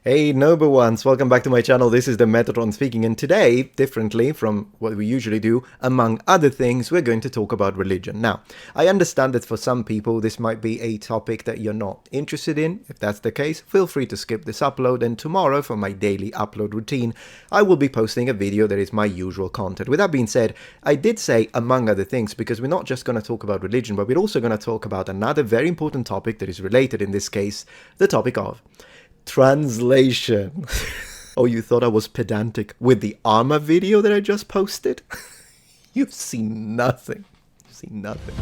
Hey noble ones, welcome back to my channel. This is the Metatron speaking, and today, differently from what we usually do, among other things, we're going to talk about religion. Now, I understand that for some people this might be a topic that you're not interested in. If that's the case, feel free to skip this upload, and tomorrow for my daily upload routine, I will be posting a video that is my usual content. With that being said, I did say among other things because we're not just going to talk about religion, but we're also going to talk about another very important topic that is related, in this case, the topic of translation. Oh, you thought I was pedantic with the armor video that I just posted? You've seen nothing. You've seen nothing.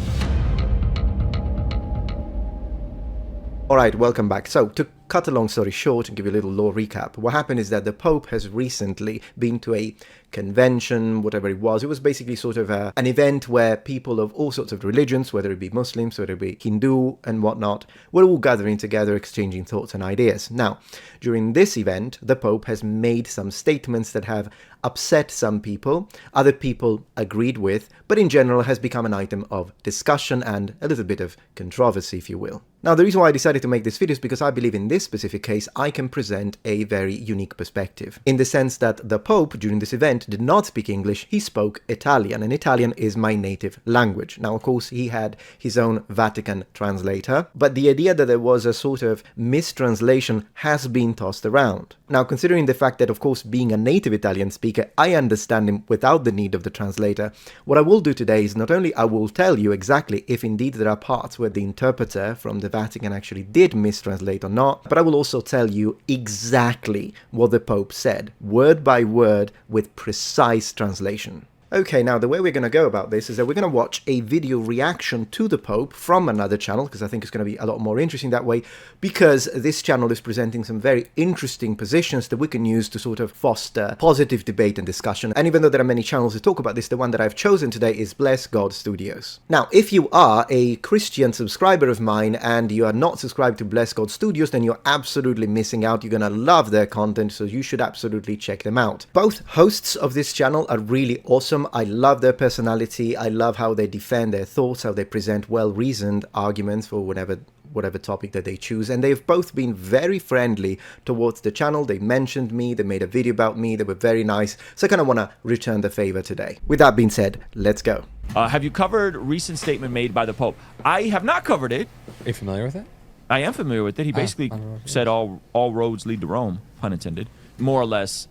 Alright, welcome back. So, to cut a long story short and give you a little law recap, what happened is that the Pope has recently been to a convention, whatever it was. It was basically sort of an event where people of all sorts of religions, whether it be Muslims, whether it be Hindu and whatnot, were all gathering together, exchanging thoughts and ideas. Now, during this event, the Pope has made some statements that have upset some people, other people agreed with, but in general has become an item of discussion and a little bit of controversy, if you will. Now, the reason why I decided to make this video is because I believe in this specific case I can present a very unique perspective, in the sense that the Pope, during this event, did not speak English, he spoke Italian, and Italian is my native language. Now, of course, he had his own Vatican translator, but the idea that there was a sort of mistranslation has been tossed around. Now, considering the fact that, of course, being a native Italian speaker, I understand him without the need of the translator, what I will do today is not only I will tell you exactly if indeed there are parts where the interpreter from the Vatican actually did mistranslate or not, but I will also tell you exactly what the Pope said, word by word, with precise translation. Okay, now the way we're going to go about this is that we're going to watch a video reaction to the Pope from another channel, because I think it's going to be a lot more interesting that way, because this channel is presenting some very interesting positions that we can use to sort of foster positive debate and discussion. And even though there are many channels to talk about this, the one that I've chosen today is Bless God Studios. Now, if you are a Christian subscriber of mine and you are not subscribed to Bless God Studios, then you're absolutely missing out. You're going to love their content, so you should absolutely check them out. Both hosts of this channel are really awesome. I love their personality, I love how they defend their thoughts, how they present well-reasoned arguments for whatever topic that they choose, and they've both been very friendly towards the channel. They mentioned me, they made a video about me, they were very nice, so I kind of want to return the favor today. With that being said, let's go. Have you covered recent statement made by the Pope? I have not covered it. Are you familiar with it? I am familiar with it. He basically said all roads lead to Rome, pun intended. More or less,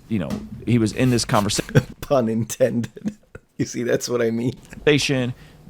you know, he was in this conversation. Pun intended. You see, that's what I mean.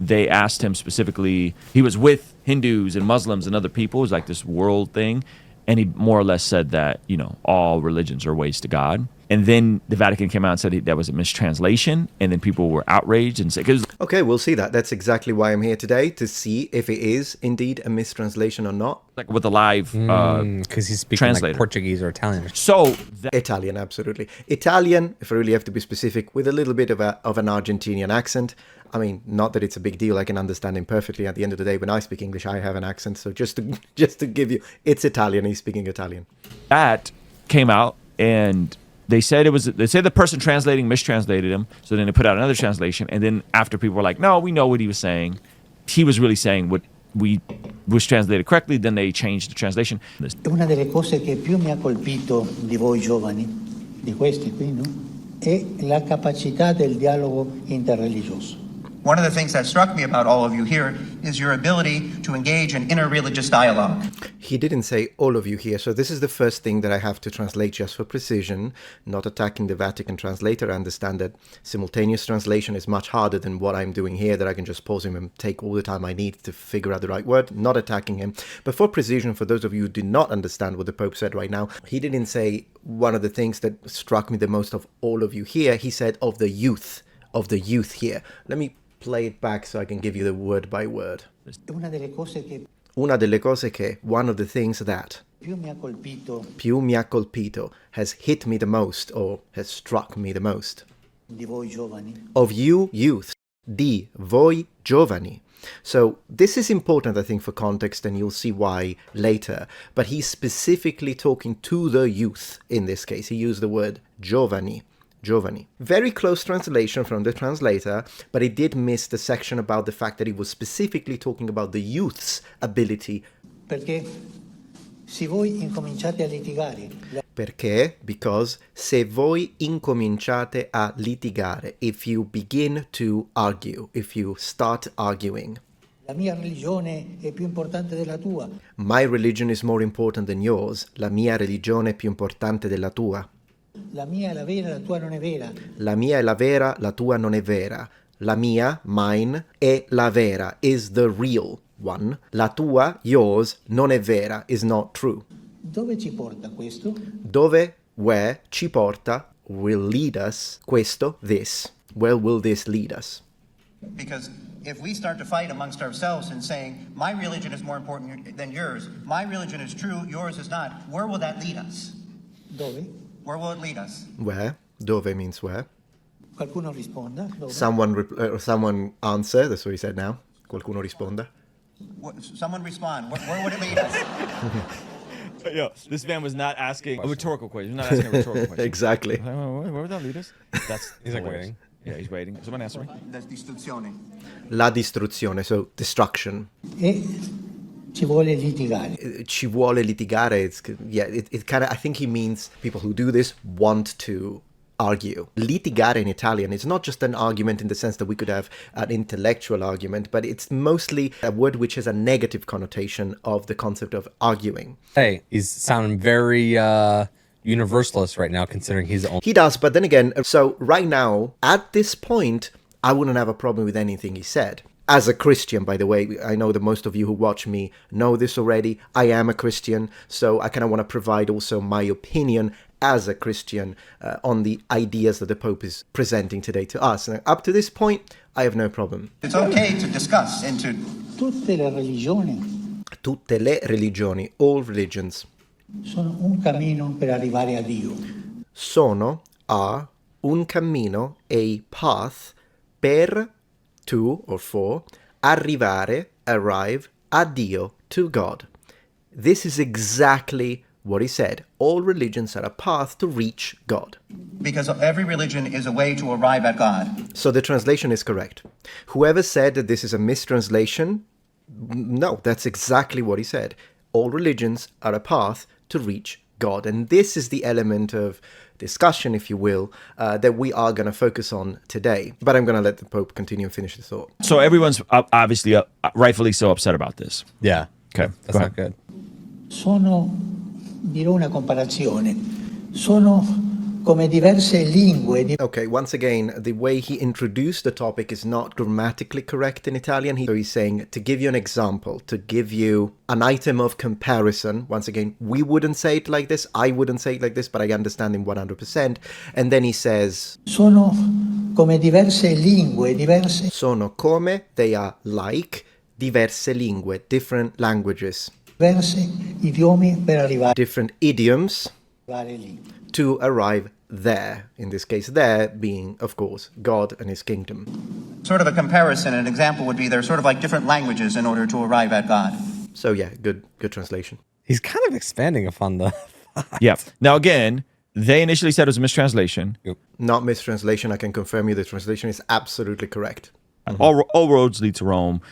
They asked him specifically, he was with Hindus and Muslims and other people, it was like this world thing, and he more or less said that, you know, all religions are ways to God. And then the Vatican came out and said that was a mistranslation, and then people were outraged and said, okay, we'll see that. That's exactly why I'm here today, to see if it is indeed a mistranslation or not. like with a live because he's speaking translator. like Portuguese or Italian. So Italian, absolutely. Italian, if I really have to be specific, with a little bit of an Argentinian accent. I mean, not that it's a big deal. I can understand him perfectly. At the end of the day, when I speak English, I have an accent. So just to give you, it's Italian. He's speaking Italian. that came out, and they said the person translating mistranslated him. So then they put out another translation, and then after people were like, no, we know what he was saying, he was really saying what was translated correctly, then they changed the translation. Una delle cose che più mi ha colpito di voi giovani, di questi qui, no? È la capacità del dialogo interreligioso. One of the things that struck me about all of you here is your ability to engage in interreligious dialogue. He didn't say all of you here, so this is the first thing that I have to translate just for precision, not attacking the Vatican translator. I understand that simultaneous translation is much harder than what I'm doing here, that I can just pause him and take all the time I need to figure out the right word, not attacking him. But for precision, for those of you who do not understand what the Pope said right now, he didn't say one of the things that struck me the most of all of you here. He said of the youth here. Let me play it back so I can give you the word by word. Una delle cose che, one of the things that più mi ha colpito, has hit me the most, or has struck me the most. Di voi giovani. Of you youth. Di voi giovani. So this is important, I think, for context, and you'll see why later. But he's specifically talking to the youth in this case. He used the word giovani. Giovani. Very close translation from the translator, but he did miss the section about the fact that he was specifically talking about the youth's ability. Perché Se voi incominciate a litigare, Perché? Because se voi incominciate a litigare, if you begin to argue, if you start arguing, la mia religione è più importante della tua, my religion is more important than yours, la mia religione è più importante della tua, la mia è la vera, la tua non è vera, la mia è la vera, la tua non è vera, la mia, mine, è la vera, is the real one, la tua, yours, non è vera, is not true. dove ci porta questo? Dove, where, ci porta, will lead us, questo, this. Where will this lead us? Because if we start to fight amongst ourselves and saying, my religion is more important than yours, my religion is true, yours is not, where will that lead us? Dove? Where will it lead us? Where? Dove means where. Qualcuno risponda? Dove? Someone answer, that's what he said now. Qualcuno risponda. Someone respond. Where would it lead us? Yo, this man was not asking a rhetorical question. He's not asking a rhetorical question. Exactly. Where would that lead us? That's He's like hilarious. waiting. Yeah, he's waiting. Someone answer me. That's distruzione. La distruzione, so destruction. E ci vuole litigare. Ci vuole litigare. It kind of, I think he means people who do this want to argue. Litigare in Italian is not just an argument in the sense that we could have an intellectual argument, but it's mostly a word which has a negative connotation of the concept of arguing. Hey, he's sounding very universalist right now, considering he's the only. He does, but then again, so right now, at this point, I wouldn't have a problem with anything he said. As a Christian, by the way, I know that most of you who watch me know this already. I am a Christian, so I kind of want to provide also my opinion as a Christian on the ideas that the Pope is presenting today to us. And up to this point, I have no problem. It's okay to discuss and to Tutte le religioni Tutte le religioni, all religions, sono un cammino per arrivare a Dio. are un cammino, a path, per, to, or for, arrivare, arrive, a Dio, to God. This is exactly what he said. All religions are a path to reach God. because every religion is a way to arrive at God. So the translation is correct. Whoever said that this is a mistranslation, no, that's exactly what he said. All religions are a path to reach God. And this is the element of discussion, if you will, that we are going to focus on today. But I'm going to let the Pope continue and finish the thought. So everyone's obviously, rightfully so, upset about this. Yeah. Okay, That's go not ahead. good. Dirò una comparazione. Sono come diverse lingue. Okay, once again, the way he introduced the topic is not grammatically correct in Italian. So he's saying, to give you an example, to give you an item of comparison. Once again, we wouldn't say it like this, I wouldn't say it like this, but I understand him 100%. And then he says, Sono come diverse lingue, diverse sono come, they are like, diverse lingue, different languages, idiomi per arrivare different idioms lì. to arrive there. In this case, there being, of course, God and his kingdom. Sort of a comparison, an example would be they're sort of like different languages in order to arrive at God. So yeah, good translation. He's kind of expanding upon the. Yeah. Now, again, they initially said it was a mistranslation. Not mistranslation, I can confirm you the translation is absolutely correct. All roads lead to Rome.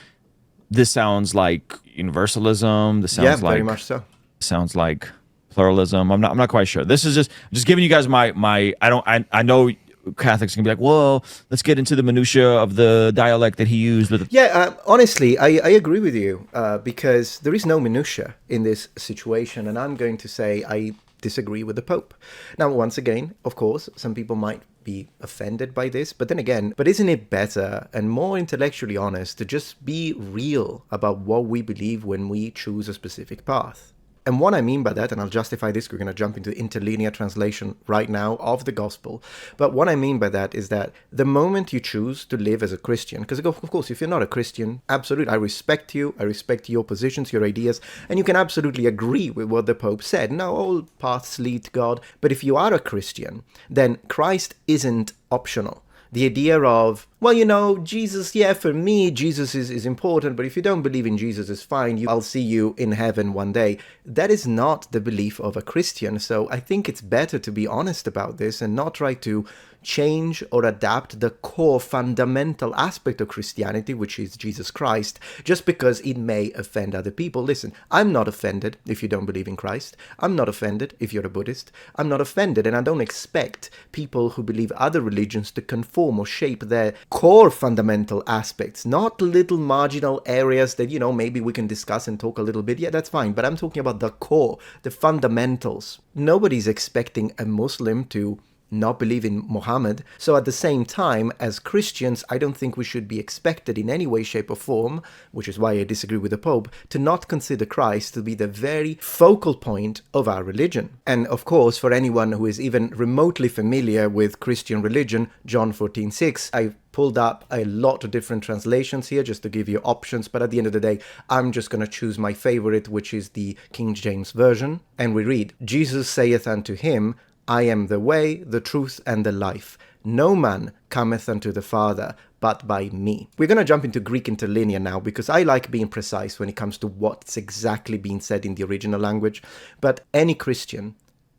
This sounds like universalism. This sounds Yeah, like very much so. sounds like pluralism. I'm not quite sure. This is just giving you guys my I know Catholics can be like, well, let's get into the minutia of the dialect that he used. Yeah, honestly, I agree with you because there is no minutia in this situation, and I'm going to say I disagree with the Pope. Now, once again, of course, some people might be offended by this, but then again, but isn't it better and more intellectually honest to just be real about what we believe when we choose a specific path? And what I mean by that, and I'll justify this, we're going to jump into interlinear translation right now of the gospel. But what I mean by that is that the moment you choose to live as a Christian, because of course, if you're not a Christian, absolutely, I respect you, I respect your positions, your ideas, and you can absolutely agree with what the Pope said. No, all paths lead to God. But if you are a Christian, then Christ isn't optional. The idea of well, you know, Jesus, yeah, for me, Jesus is important, but if you don't believe in Jesus, it's fine. I'll see you in heaven one day. That is not the belief of a Christian. So I think it's better to be honest about this and not try to change or adapt the core fundamental aspect of Christianity, which is Jesus Christ, just because it may offend other people. Listen, I'm not offended if you don't believe in Christ. I'm not offended if you're a Buddhist. I'm not offended, and I don't expect people who believe other religions to conform or shape their core fundamental aspects, not little marginal areas that, you know, maybe we can discuss and talk a little bit. Yeah, that's fine, but I'm talking about the core, the fundamentals. Nobody's expecting a Muslim to not believe in Muhammad. So at the same time, as Christians, I don't think we should be expected in any way, shape or form, which is why I disagree with the Pope, to not consider Christ to be the very focal point of our religion. And of course, for anyone who is even remotely familiar with Christian religion, John 14:6, I pulled up a lot of different translations here just to give you options, but at the end of the day, I'm just going to choose my favorite, which is the King James Version. And we read, Jesus saith unto him, I am the way, the truth, and the life. No man cometh unto the Father but by me. We're going to jump into Greek interlinear now because I like being precise when it comes to what's exactly being said in the original language, but any Christian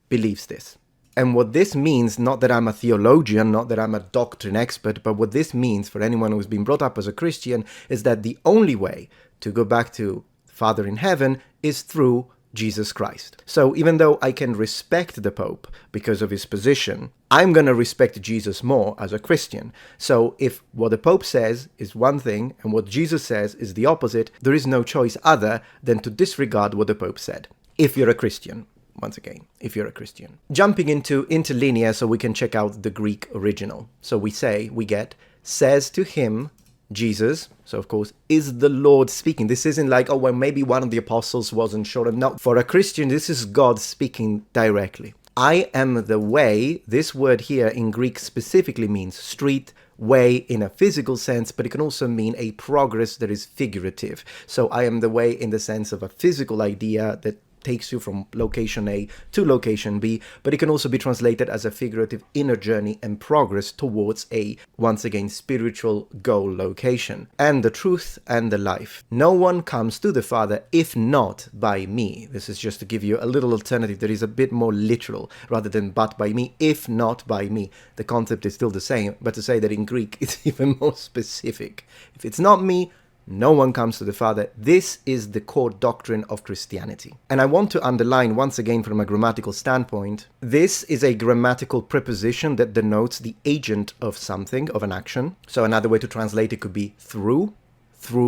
believes this. And what this means, not that I'm a theologian, not that I'm a doctrine expert, but what this means for anyone who's been brought up as a Christian is that the only way to go back to Father in heaven is through Jesus Christ. So even though I can respect the Pope because of his position, I'm going to respect Jesus more as a Christian. So if what the Pope says is one thing and what Jesus says is the opposite, there is no choice other than to disregard what the Pope said. If you're a Christian. Once again, if you're a Christian. Jumping into interlinear so we can check out the Greek original. So we get, says to him, Jesus, so of course, is the Lord speaking. This isn't like, oh, well, maybe one of the apostles wasn't sure. No, for a Christian, this is God speaking directly. I am the way. This word here in Greek specifically means street, way in a physical sense, but it can also mean a progress that is figurative. So I am the way in the sense of a physical idea that takes you from location A to location B, but it can also be translated as a figurative inner journey and progress towards a, once again, spiritual goal location. And the truth and the life. No one comes to the Father if not by me. This is just to give you a little alternative that is a bit more literal, rather than but by me, if not by me. The concept is still the same, but to say that in Greek, it's even more specific. If it's not me, no one comes to the Father. This is the core doctrine of Christianity. And I want to underline once again from a grammatical standpoint, this is a grammatical preposition that denotes the agent of something, of an action. So another way to translate it could be through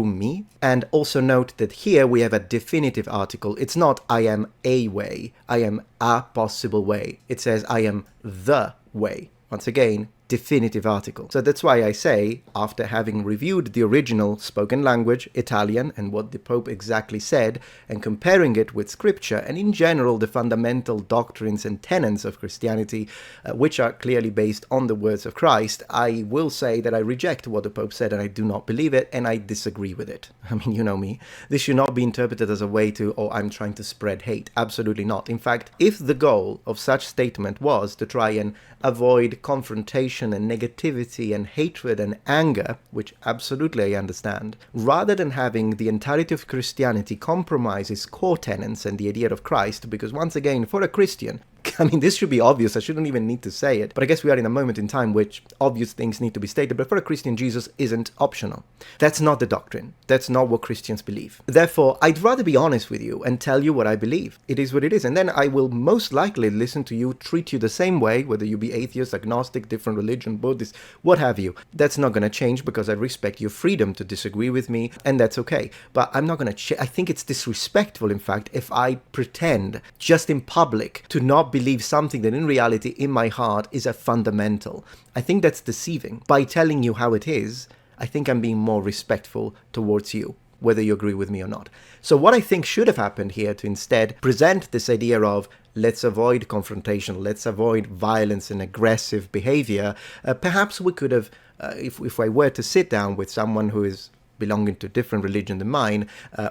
me. And also note that here we have a definitive article. It's not I am a way, I am a possible way. It says I am the way. Once again, definitive article. So that's why I say, after having reviewed the original spoken language, Italian, and what the Pope exactly said, and comparing it with Scripture, and in general the fundamental doctrines and tenets of Christianity, which are clearly based on the words of Christ, I will say that I reject what the Pope said and I do not believe it, and I disagree with it. I mean, you know me. This should not be interpreted as a way to, oh, I'm trying to spread hate. Absolutely not. In fact, if the goal of such statement was to try and avoid confrontation and negativity and hatred and anger, which absolutely I understand, rather than having the entirety of Christianity compromise its core tenets and the idea of Christ, because once again, for a Christian, I mean, this should be obvious. I shouldn't even need to say it. But I guess we are in a moment in time which obvious things need to be stated. But for a Christian, Jesus isn't optional. That's not the doctrine. That's not what Christians believe. Therefore, I'd rather be honest with you and tell you what I believe. It is what it is. And then I will most likely listen to you, treat you the same way, whether you be atheist, agnostic, different religion, Buddhist, what have you. That's not going to change because I respect your freedom to disagree with me, and that's okay. But I'm not going to I think it's disrespectful, in fact, if I pretend just in public to not believe something that in reality in my heart is a fundamental. I think that's deceiving. By telling you how it is, I think I'm being more respectful towards you, whether you agree with me or not. So what I think should have happened here to instead present this idea of let's avoid confrontation, let's avoid violence and aggressive behavior, perhaps we could have, if I were to sit down with someone who is belonging to a different religion than mine,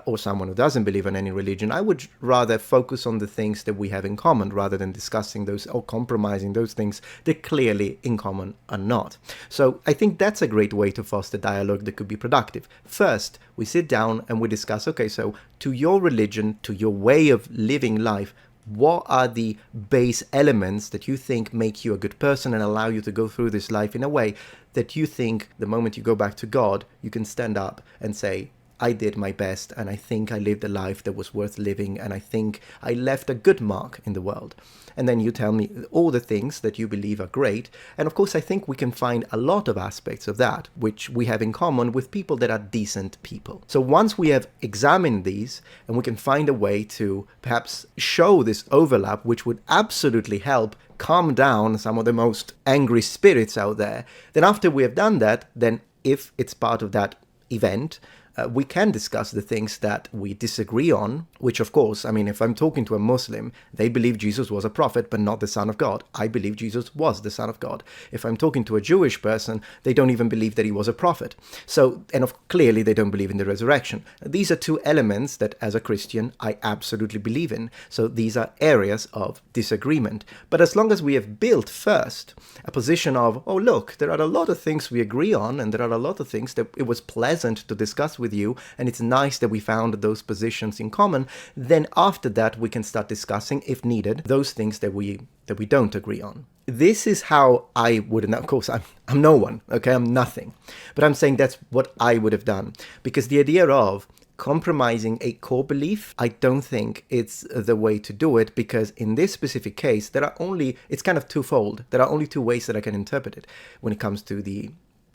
or someone who doesn't believe in any religion, I would rather focus on the things that we have in common rather than discussing those or compromising those things that clearly in common are not. So I think that's a great way to foster dialogue that could be productive. First, we sit down and we discuss, okay, so to your religion, to your way of living life, what are the base elements that you think make you a good person and allow you to go through this life in a way that you think the moment you go back to God, you can stand up and say, I did my best and I think I lived a life that was worth living and I think I left a good mark in the world. And then you tell me all the things that you believe are great. And of course, I think we can find a lot of aspects of that, which we have in common with people that are decent people. So once we have examined these and we can find a way to perhaps show this overlap, which would absolutely help calm down some of the most angry spirits out there, then after we have done that, then if it's part of that event, we can discuss the things that we disagree on, which of course, I mean, if I'm talking to a Muslim, they believe Jesus was a prophet, but not the Son of God. I believe Jesus was the Son of God. If I'm talking to a Jewish person, they don't even believe that he was a prophet. So, and clearly they don't believe in the resurrection. These are two elements that as a Christian, I absolutely believe in. So these are areas of disagreement. But as long as we have built first a position of, oh, look, there are a lot of things we agree on, and there are a lot of things that it was pleasant to discuss with you, and it's nice that we found those positions in common, then after that we can start discussing, if needed, those things that we don't agree on. This is how I would, and of course I'm no one, okay, I'm nothing, but I'm saying that's what I would have done, because the idea of compromising a core belief, I don't think it's the way to do it, because in this specific case, it's kind of twofold. There are only two ways that I can interpret it when it comes to the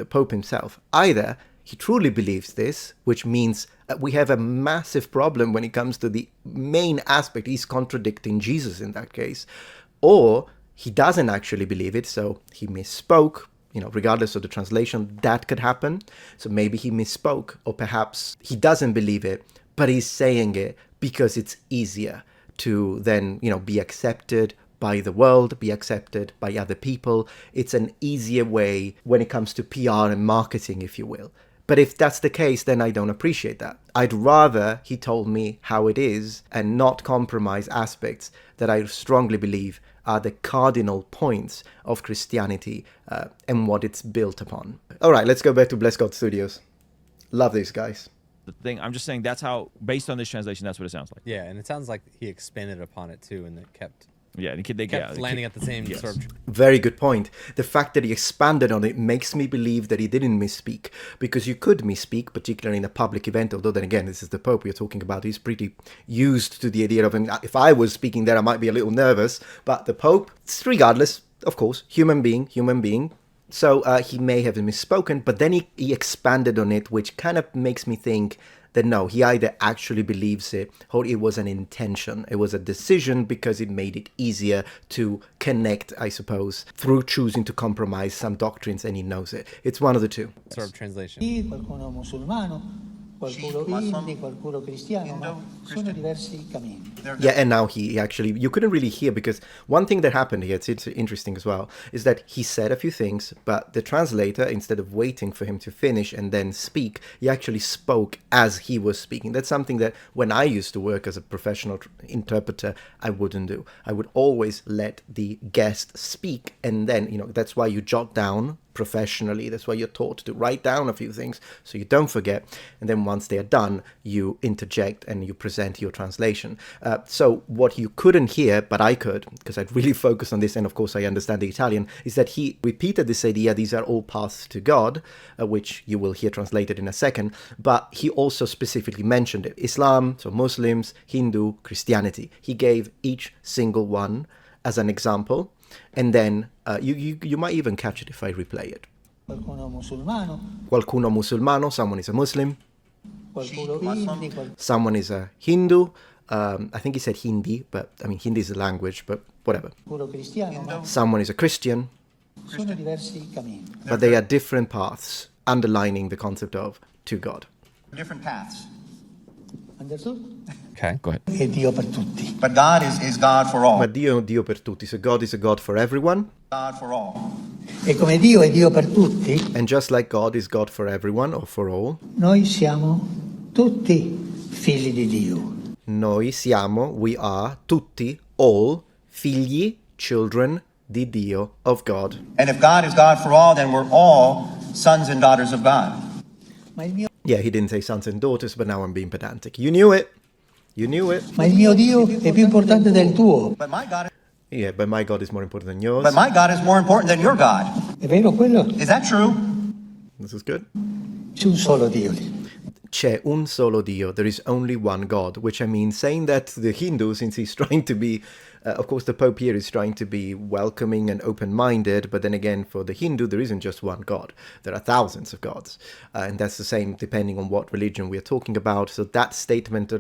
Pope himself. Either he truly believes this, which means we have a massive problem when it comes to the main aspect. He's contradicting Jesus in that case. Or he doesn't actually believe it, so he misspoke. Regardless of the translation, that could happen. So maybe he misspoke, or perhaps he doesn't believe it, but he's saying it because it's easier to then, be accepted by the world, be accepted by other people. It's an easier way when it comes to PR and marketing, if you will. But if that's the case, then I don't appreciate that. I'd rather he told me how it is and not compromise aspects that I strongly believe are the cardinal points of Christianity and what it's built upon. All right, let's go back to Bless God Studios. Love these guys. The thing, I'm just saying that's how, based on this translation, that's what it sounds like. Yeah, and it sounds like he expanded upon it too, and it kept they kept landing at the same sort of. Very good point. The fact that he expanded on it makes me believe that he didn't misspeak, because you could misspeak, particularly in a public event, although then again, this is the Pope we're talking about. He's pretty used to the idea of, if I was speaking there, I might be a little nervous, but the Pope, regardless, of course, human being. So he may have misspoken, but then he expanded on it, which kind of makes me think that no, he either actually believes it or it was an intention. It was a decision because it made it easier to connect, I suppose, through choosing to compromise some doctrines, and he knows it. It's one of the two. Sort of translation. Qualcuno musulmano, qualcuno hindi, qualcuno cristiano, ma sono diversi cammini. Yeah, and now he actually, you couldn't really hear, because one thing that happened here, it's interesting as well, is that he said a few things, but the translator, instead of waiting for him to finish and then speak, he actually spoke as he was speaking. That's something that when I used to work as a professional interpreter, I wouldn't do. I would always let the guest speak, and then, that's why you jot down professionally. That's why you're taught to write down a few things so you don't forget. And then once they are done, you interject and you present your translation. So what you couldn't hear, but I could, because I'd really focused on this, and of course I understand the Italian, is that he repeated this idea, these are all paths to God, which you will hear translated in a second, but he also specifically mentioned it. Islam, so Muslims, Hindu, Christianity. He gave each single one as an example, and then you might even catch it if I replay it. Qualcuno musulmano, someone is a Muslim. qualcuno hindi, Someone is a Hindu. I think he said Hindi, but I mean Hindi is a language, but whatever. qualcuno cristiano, ma Someone is a Christian, sono diversi cammini. but they are different paths, underlining the concept of to God. Different paths. Understood? Okay, go ahead. E Dio per tutti. But God is God for all. Ma Dio per tutti, so God is a God for everyone. God for all. E come Dio è Dio per tutti, And just like God is God for everyone or for all, noi siamo tutti figli di Dio. we are tutti, all, figli, children di Dio, of God. And if God is God for all, then we're all sons and daughters of God. Ma il mio, Yeah, he didn't say sons and daughters, but now I'm being pedantic. You knew it. You knew it. ma il mio Dio è più importante del tuo. But my God, Yeah, but my God is more important than yours. but my God is more important than your God. È vero quello? Is that true? This is good. C'è un solo Dio. C'è un solo Dio. There is only one God, which I mean, saying that to the Hindu, since he's trying to be, of course, the Pope here is trying to be welcoming and open-minded, but then again, for the Hindu, there isn't just one God. There are thousands of gods. And that's the same depending on what religion we are talking about. So that statement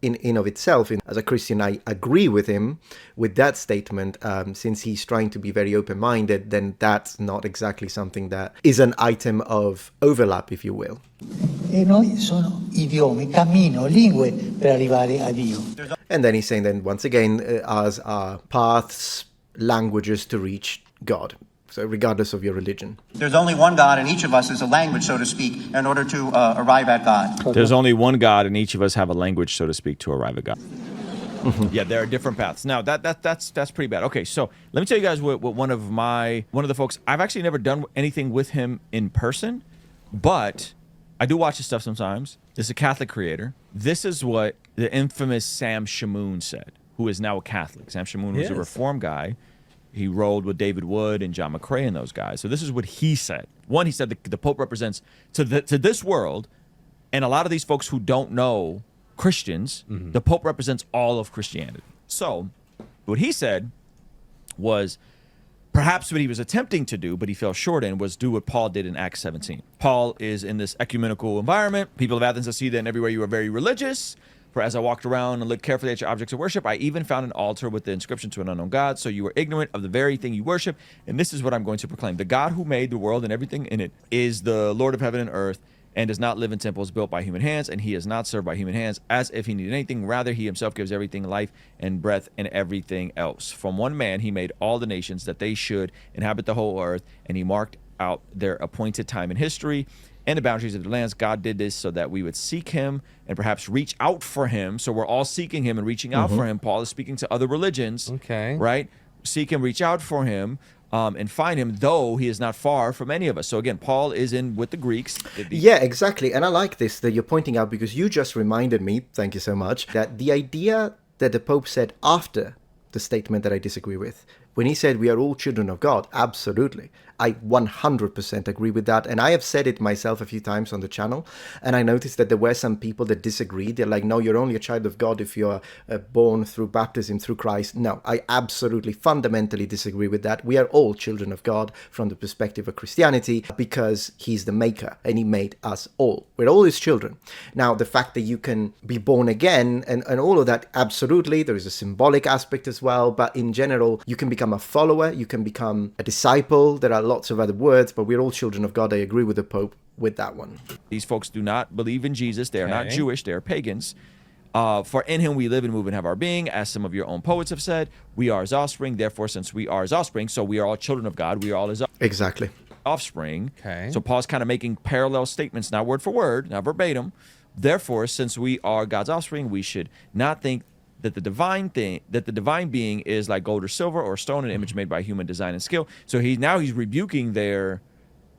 in of itself, as a Christian, I agree with him with that statement. Since he's trying to be very open-minded, then that's not exactly something that is an item of overlap, if you will. E noi sono idiomi, cammino, lingue per arrivare a Dio. And then he's saying then once again, ours are paths, languages to reach God. So regardless of your religion. There's only one God, and each of us is a language, so to speak, in order to arrive at God. There's only one God, and each of us have a language, so to speak, to arrive at God. Yeah, there are different paths. Now that's pretty bad. Okay, so let me tell you guys what one of the folks, I've actually never done anything with him in person, but I do watch his stuff sometimes. This is a Catholic creator. This is what the infamous Sam Shamoon said, who is now a Catholic. Sam Shamoon was a Reform guy. He rolled with David Wood and John McCrae and those guys. So this is what he said. One, he said the Pope represents to this world, and a lot of these folks who don't know Christians, the Pope represents all of Christianity. So what he said was perhaps what he was attempting to do, but he fell short in, was do what Paul did in Acts 17. Paul is in this ecumenical environment. People of Athens, I see that and everywhere you are very religious. For as I walked around and looked carefully at your objects of worship, I even found an altar with the inscription to an unknown God. So you were ignorant of the very thing you worship. And this is what I'm going to proclaim. The God who made the world and everything in it is the Lord of heaven and earth, and does not live in temples built by human hands, and he is not served by human hands as if he needed anything. Rather, he himself gives everything life and breath and everything else. From one man, he made all the nations that they should inhabit the whole earth, and he marked out their appointed time in history and the boundaries of the lands. God did this so that we would seek him and perhaps reach out for him. So we're all seeking him and reaching out for him. Paul is speaking to other religions, Okay. right? Seek him, reach out for him, and find him, though he is not far from any of us. So again, Paul is in with the Greeks. Yeah, exactly. And I like this that you're pointing out, because you just reminded me, thank you so much, that the idea that the Pope said after the statement that I disagree with, when he said we are all children of God, absolutely. I 100% agree with that. And I have said it myself a few times on the channel. And I noticed that there were some people that disagreed. They're like, no, you're only a child of God if you're born through baptism, through Christ. No, I absolutely fundamentally disagree with that. We are all children of God from the perspective of Christianity, because he's the maker and he made us all. We're all his children. Now, the fact that you can be born again and all of that, absolutely. There is a symbolic aspect as well. But in general, you can become a follower. You can become a disciple. There are lots of other words, but we're all children of God. I agree with the Pope with that one. These folks do not believe in Jesus. They are not Okay. Jewish. They are pagans. For in him we live and move and have our being, as some of your own poets have said. We are his offspring. Therefore, since we are his offspring, so we are all children of God. We are all his Exactly. offspring. Okay. So Paul's kind of making parallel statements, not word for word, not verbatim. Therefore, since we are God's offspring, we should not think that the divine being is like gold or silver or stone, an image made by human design and skill. So he's rebuking their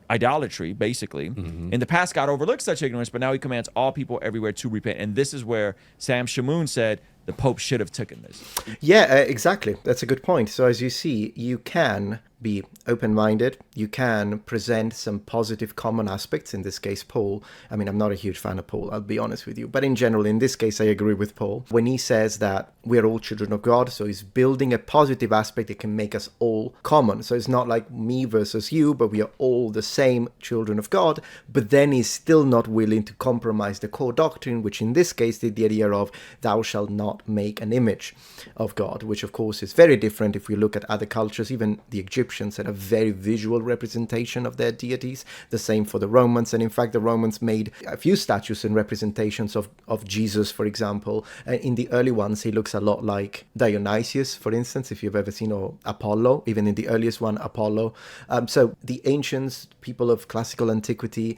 idolatry, basically. In the past, God overlooked such ignorance, but now he commands all people everywhere to repent. And this is where Sam Shamoon said the Pope should have taken this. Yeah, exactly. That's a good point. So as you see, you can be open-minded. You can present some positive common aspects. In this case, Paul. I mean, I'm not a huge fan of Paul, I'll be honest with you. But in general, in this case, I agree with Paul. When he says that we're all children of God, so he's building a positive aspect that can make us all common. So it's not like me versus you, but we are all the same children of God. But then he's still not willing to compromise the core doctrine, which in this case, the idea of thou shalt not make an image of God, which of course is very different if we look at other cultures, even the Egyptian Egyptians had a very visual representation of their deities. The same for the Romans. And in fact, the Romans made a few statues and representations of Jesus, for example. In the early ones, he looks a lot like Dionysius, for instance, if you've ever seen, or Apollo, even in the earliest one, Apollo. So the ancients, people of classical antiquity,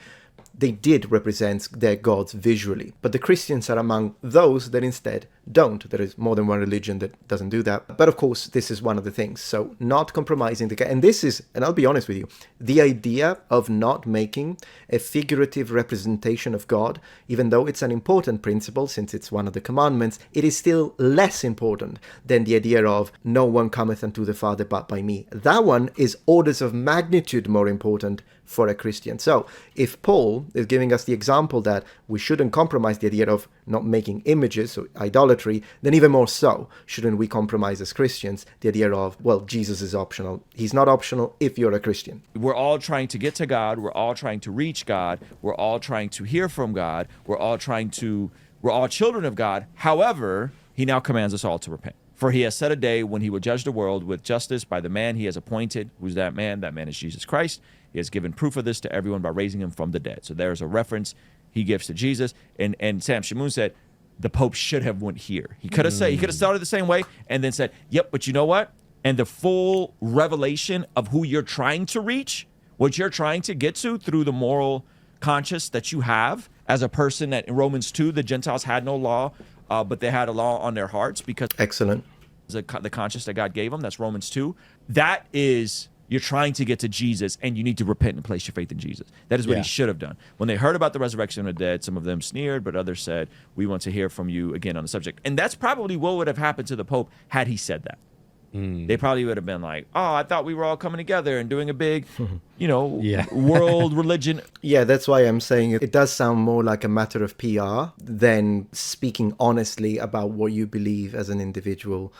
they did represent their gods visually. But the Christians are among those that instead don't. There is more than one religion that doesn't do that. But of course, this is one of the things. So not compromising the... And this is, and I'll be honest with you, the idea of not making a figurative representation of God, even though it's an important principle since it's one of the commandments, it is still less important than the idea of no one cometh unto the Father but by me. That one is orders of magnitude more important for a Christian. So if Paul is giving us the example that we shouldn't compromise the idea of not making images or idolatry, then even more so shouldn't we compromise as Christians the idea of, well, Jesus is optional. He's not optional if you're a Christian. We're all trying to get to God. We're all trying to reach God. We're all trying to hear from God. We're all children of God. However, he now commands us all to repent. For he has set a day when he will judge the world with justice by the man he has appointed. Who's that man? That man is Jesus Christ. He has given proof of this to everyone by raising him from the dead. So there's a reference he gives to Jesus. And Sam Shamoun said the Pope should have went here. He could have said, he could have started the same way and then said, yep, but you know what? And the full revelation of who you're trying to reach, what you're trying to get to through the moral conscience that you have as a person, that in Romans 2, the Gentiles had no law, but they had a law on their hearts because Excellent. the conscience that God gave them. That's Romans 2. That is, you're trying to get to Jesus and you need to repent and place your faith in Jesus. That is what he should have done. When they heard about the resurrection of the dead, some of them sneered, but others said, we want to hear from you again on the subject. And that's probably what would have happened to the Pope had he said that. They probably would have been like, oh, I thought we were all coming together and doing a big, world religion. Yeah, that's why I'm saying it does sound more like a matter of PR than speaking honestly about what you believe as an individual,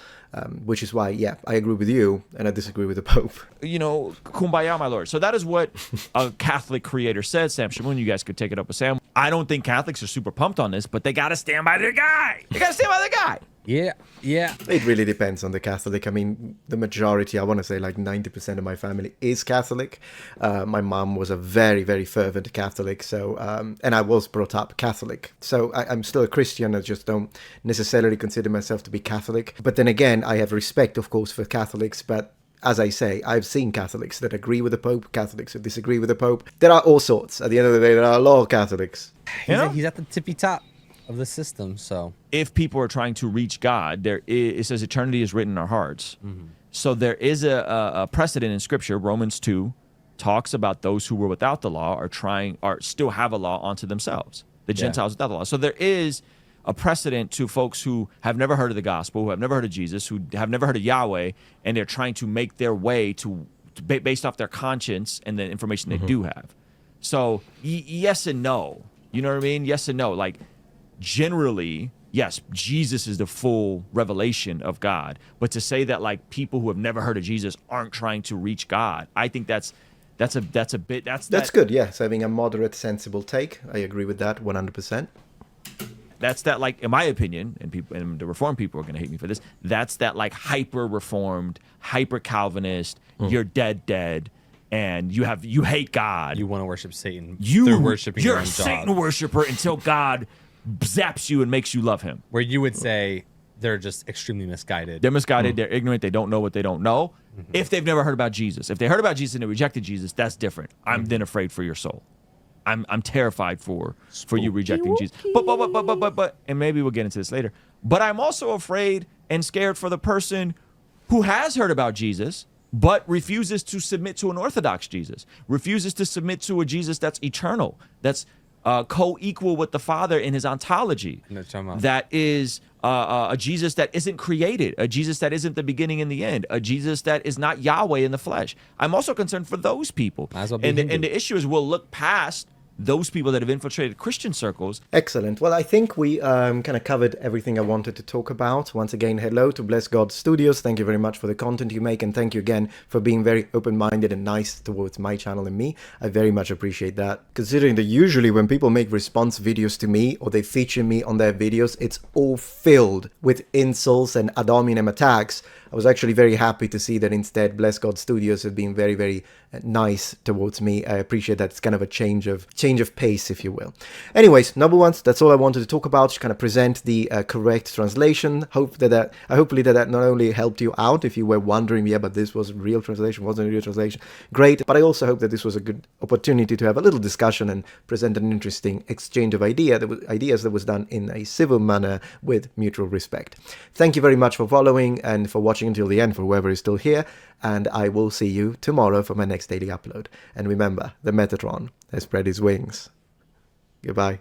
which is why, I agree with you and I disagree with the Pope. Kumbaya, my lord. So that is what a Catholic creator said. Sam Shamoun, you guys could take it up with Sam. I don't think Catholics are super pumped on this, but they got to stand by their guy. They got to stand by their guy. Yeah. It really depends on the Catholic. I mean, the majority, I want to say like 90% of my family is Catholic. My mom was a very, very fervent Catholic. So, and I was brought up Catholic. So I'm still a Christian. I just don't necessarily consider myself to be Catholic. But then again, I have respect, of course, for Catholics. But as I say, I've seen Catholics that agree with the Pope, Catholics that disagree with the Pope. There are all sorts. At the end of the day, there are a lot of Catholics. He's at the tippy top of the system. So if people are trying to reach God, it says eternity is written in our hearts. So there is a precedent in Scripture. Romans 2 talks about those who were without the law are still have a law unto themselves. The Gentiles without the law. So there is a precedent to folks who have never heard of the gospel, who have never heard of Jesus, who have never heard of Yahweh, and they're trying to make their way to based off their conscience and the information they do have. So yes and no. You know what I mean? Yes and no. Like, generally, yes, Jesus is the full revelation of God. But to say that like people who have never heard of Jesus aren't trying to reach God, I think that's good. Yes, having a moderate, sensible take. I agree with that 100%. That's that, like, in my opinion, and the Reformed people are going to hate me for this, that's that like hyper Reformed, hyper Calvinist. You're dead. And you hate God. You want to worship Satan. They're worshiping your own You're a Satan worshiper until God zaps you and makes you love him. Where you would say they're just extremely misguided. They're misguided. They're ignorant. They don't know what they don't know. If they've never heard about Jesus. If they heard about Jesus and they rejected Jesus, that's different. I'm then afraid for your soul. I'm terrified for you rejecting Jesus. But, and maybe we'll get into this later. But I'm also afraid and scared for the person who has heard about Jesus, but refuses to submit to an Orthodox Jesus, refuses to submit to a Jesus that's eternal, that's co-equal with the Father in his ontology, that is a Jesus that isn't created, a Jesus that isn't the beginning and the end, a Jesus that is not Yahweh in the flesh. I'm also concerned for those people. And the issue is we'll look past those people that have infiltrated Christian circles. Excellent. Well, I think we kind of covered everything I wanted to talk about. Once again, hello to Bless God Studios. Thank you very much for the content you make, and thank you again for being very open-minded and nice towards my channel and me. I very much appreciate that. Considering that usually when people make response videos to me or they feature me on their videos, it's all filled with insults and ad hominem attacks. I was actually very happy to see that instead Bless God Studios have been very, very nice towards me. I appreciate that. It's kind of a change of pace, if you will. Anyways, number one, that's all I wanted to talk about, to kind of present the correct translation. Hopefully that not only helped you out if you were wondering, yeah, but this was real translation, wasn't a real translation. Great, but I also hope that this was a good opportunity to have a little discussion and present an interesting exchange of ideas that was done in a civil manner with mutual respect. Thank you very much for following and for watching until the end, for whoever is still here, and I will see you tomorrow for my next daily upload. And remember, the Metatron has spread his wings. Goodbye.